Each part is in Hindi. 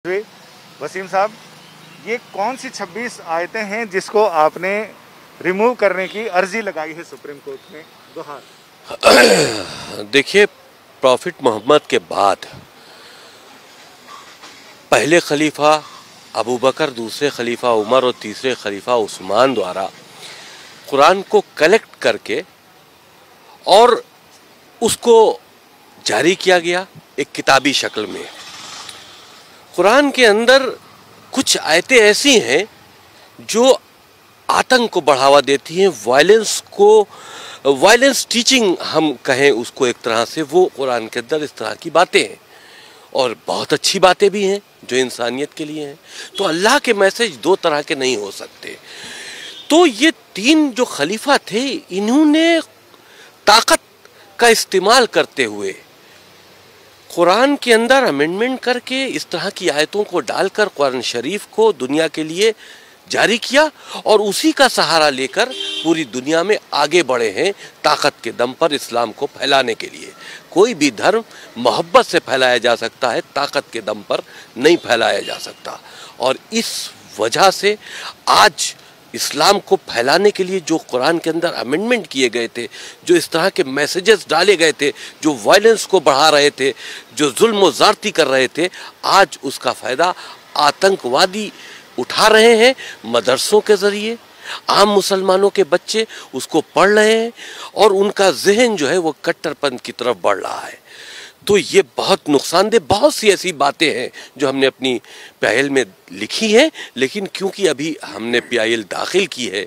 जी, वसीम साहब, ये कौन सी 26 आयतें हैं जिसको आपने रिमूव करने की अर्जी लगाई है सुप्रीम कोर्ट में? गुहार। देखिए, प्रॉफिट मोहम्मद के बाद पहले खलीफा अबू बकर, दूसरे खलीफा उमर और तीसरे खलीफा उस्मान द्वारा कुरान को कलेक्ट करके और उसको जारी किया गया एक किताबी शक्ल में। कुरान के अंदर कुछ आयतें ऐसी हैं जो आतंक को बढ़ावा देती हैं, वायलेंस टीचिंग हम कहें उसको एक तरह से, वो कुरान के अंदर इस तरह की बातें हैं और बहुत अच्छी बातें भी हैं जो इंसानियत के लिए हैं। तो अल्लाह के मैसेज दो तरह के नहीं हो सकते। तो ये तीन जो खलीफा थे, इन्होंने ताकत का इस्तेमाल करते हुए कुरान के अंदर अमेंडमेंट करके इस तरह की आयतों को डालकर कुरान शरीफ को दुनिया के लिए जारी किया और उसी का सहारा लेकर पूरी दुनिया में आगे बढ़े हैं ताकत के दम पर इस्लाम को फैलाने के लिए। कोई भी धर्म मोहब्बत से फैलाया जा सकता है, ताकत के दम पर नहीं फैलाया जा सकता। और इस वजह से आज इस्लाम को फैलाने के लिए जो कुरान के अंदर अमेंडमेंट किए गए थे, जो इस तरह के मैसेजेस डाले गए थे, जो वायलेंस को बढ़ा रहे थे, जो जुल्म व ज़्यादती कर रहे थे, आज उसका फ़ायदा आतंकवादी उठा रहे हैं। मदरसों के ज़रिए आम मुसलमानों के बच्चे उसको पढ़ रहे हैं और उनका जहन जो है वो कट्टरपंथ की तरफ बढ़ रहा है। तो ये बहुत नुकसानदेह, बहुत सी ऐसी बातें हैं जो हमने अपनी पहल में लिखी हैं, लेकिन क्योंकि अभी हमने PIL दाखिल की है,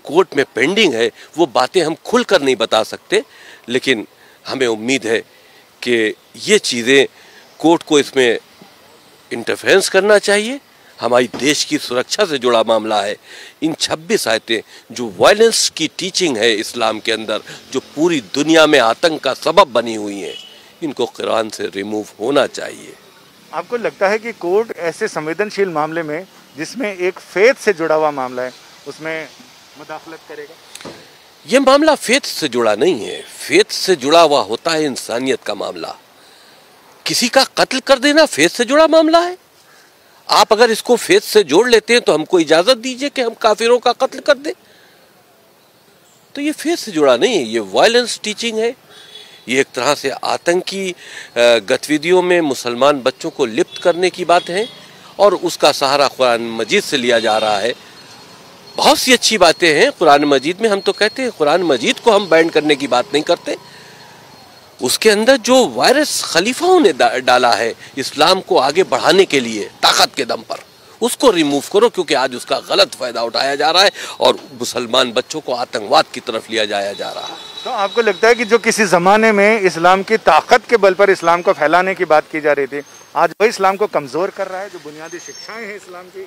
कोर्ट में पेंडिंग है, वो बातें हम खुलकर नहीं बता सकते। लेकिन हमें उम्मीद है कि ये चीज़ें कोर्ट को इसमें इंटरफेरेंस करना चाहिए। हमारी देश की सुरक्षा से जुड़ा मामला है। इन 26 आयतें जो वायलेंस की टीचिंग है इस्लाम के अंदर, जो पूरी दुनिया में आतंक का सबब बनी हुई हैं, इनको कुरान से रिमूव होना चाहिए। आपको लगता है कि कोर्ट ऐसे संवेदनशील मामले में, जिसमें एक फेथ से जुड़ा हुआ मामला है, उसमें मुदाखलत करेगा? ये मामला फेथ से जुड़ा नहीं है। फेथ से जुड़ा हुआ होता है इंसानियत का मामला। किसी का कत्ल कर देना फेथ से जुड़ा मामला है। आप अगर इसको फेथ से जोड़ लेते हैं तो हमको इजाजत दीजिए कि हम काफिरों का कत्ल कर दें। तो ये फेथ से जुड़ा नहीं है, ये वायलेंस टीचिंग है। ये एक तरह से आतंकी गतिविधियों में मुसलमान बच्चों को लिप्त करने की बात है और उसका सहारा कुरान मजीद से लिया जा रहा है। बहुत सी अच्छी बातें हैं कुरान मजीद में। हम तो कहते हैं कुरान मजीद को हम बैन करने की बात नहीं करते। उसके अंदर जो वायरस खलीफाओं ने डाला है इस्लाम को आगे बढ़ाने के लिए ताकत के दम पर, उसको रिमूव करो, क्योंकि आज उसका गलत फायदा उठाया जा रहा है और मुसलमान बच्चों को आतंकवाद की तरफ लिया जाया जा रहा है। तो आपको लगता है कि जो किसी ज़माने में इस्लाम की ताकत के बल पर इस्लाम को फैलाने की बात की जा रही थी, आज वही इस्लाम को कमज़ोर कर रहा है? जो बुनियादी शिक्षाएं हैं इस्लाम की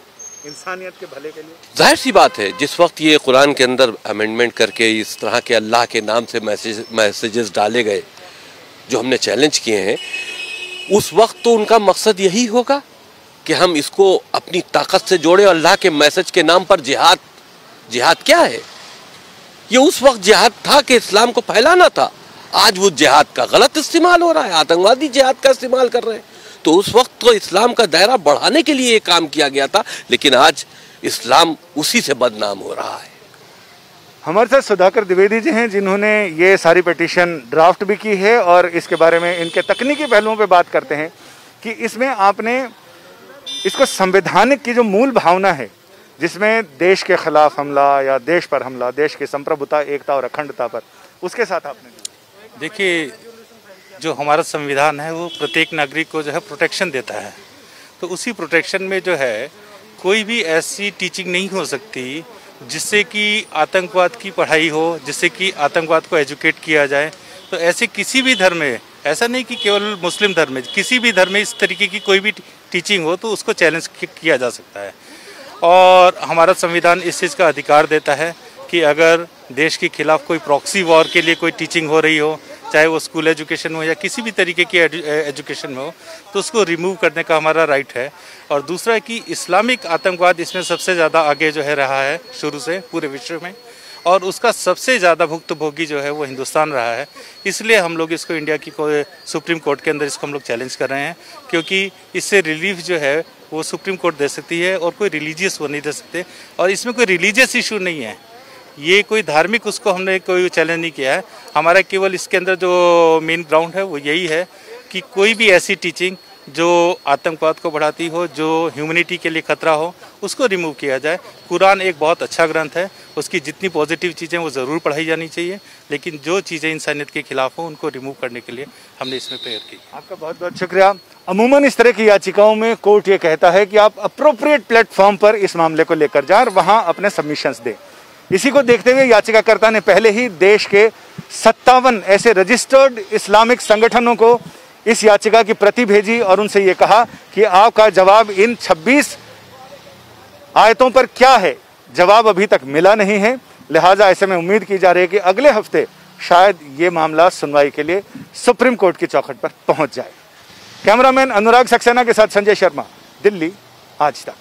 इंसानियत के भले के लिए, जाहिर सी बात है, जिस वक्त ये कुरान के अंदर अमेंडमेंट करके इस तरह के अल्लाह के नाम से मैसेजेस डाले गए जो हमने चैलेंज किए हैं, उस वक्त तो उनका मकसद यही होगा कि हम इसको अपनी ताकत से जोड़ें। अल्लाह के मैसेज के नाम पर जिहाद क्या है? ये उस वक्त जिहाद था कि इस्लाम को फैलाना था। आज वो जिहाद का गलत इस्तेमाल हो रहा है, आतंकवादी जिहाद का इस्तेमाल कर रहे हैं। तो उस वक्त तो इस्लाम का दायरा बढ़ाने के लिए ये काम किया गया था, लेकिन आज इस्लाम उसी से बदनाम हो रहा है। हमारे साथ सुधाकर द्विवेदी जी हैं, जिन्होंने ये सारी पिटीशन ड्राफ्ट भी की है और इसके बारे में इनके तकनीकी पहलुओं पे बात करते हैं कि इसमें आपने इसको संवैधानिक की जो मूल भावना है, जिसमें देश के खिलाफ हमला या देश पर हमला, देश की संप्रभुता, एकता और अखंडता पर, उसके साथ आपने देखिए, जो हमारा संविधान है वो प्रत्येक नागरिक को जो है प्रोटेक्शन देता है। तो उसी प्रोटेक्शन में जो है कोई भी ऐसी टीचिंग नहीं हो सकती जिससे कि आतंकवाद की पढ़ाई हो, जिससे कि आतंकवाद को एजुकेट किया जाए। तो ऐसे किसी भी धर्म में, ऐसा नहीं कि केवल मुस्लिम धर्म में, किसी भी धर्म में इस तरीके की कोई भी टीचिंग हो तो उसको चैलेंज किया जा सकता है। और हमारा संविधान इस चीज़ का अधिकार देता है कि अगर देश के खिलाफ कोई प्रॉक्सी वॉर के लिए कोई टीचिंग हो रही हो, चाहे वो स्कूल एजुकेशन हो या किसी भी तरीके की एजुकेशन में हो, तो उसको रिमूव करने का हमारा राइट है। और दूसरा कि इस्लामिक आतंकवाद इसमें सबसे ज़्यादा आगे जो है रहा है शुरू से पूरे विश्व में, और उसका सबसे ज़्यादा भुक्तभोगी जो है वो हिंदुस्तान रहा है। इसलिए हम लोग इसको इंडिया की सुप्रीम कोर्ट के अंदर इसको हम लोग चैलेंज कर रहे हैं, क्योंकि इससे रिलीफ जो है वो सुप्रीम कोर्ट दे सकती है और कोई रिलीजियस वो नहीं दे सकते। और इसमें कोई रिलीजियस इशू नहीं है, ये कोई धार्मिक उसको हमने कोई चैलेंज नहीं किया है। हमारा केवल इसके अंदर जो मेन ग्राउंड है वो यही है कि कोई भी ऐसी टीचिंग जो आतंकवाद को बढ़ाती हो, जो ह्यूमैनिटी के लिए खतरा हो, उसको रिमूव किया जाए। कुरान एक बहुत अच्छा ग्रंथ है, उसकी जितनी पॉजिटिव चीज़ें वो ज़रूर पढ़ाई जानी चाहिए, लेकिन जो चीज़ें इंसानियत के खिलाफ हो उनको रिमूव करने के लिए हमने इसमें प्रेयर की। आपका बहुत बहुत शुक्रिया। अमूमन इस तरह की याचिकाओं में कोर्ट ये कहता है कि आप अप्रोप्रिएट प्लेटफॉर्म पर इस मामले को लेकर जाएं और वहां अपने सबमिशंस दें। इसी को देखते हुए याचिकाकर्ता ने पहले ही देश के 57 ऐसे रजिस्टर्ड इस्लामिक संगठनों को इस याचिका की प्रति भेजी और उनसे ये कहा कि आपका जवाब इन 26 आयतों पर क्या है, जवाब अभी तक मिला नहीं है। लिहाजा ऐसे में उम्मीद की जा रही है कि अगले हफ्ते शायद ये मामला सुनवाई के लिए सुप्रीम कोर्ट की चौखट पर पहुंच जाए। कैमरामैन अनुराग सक्सेना के साथ संजय शर्मा, दिल्ली आज तक।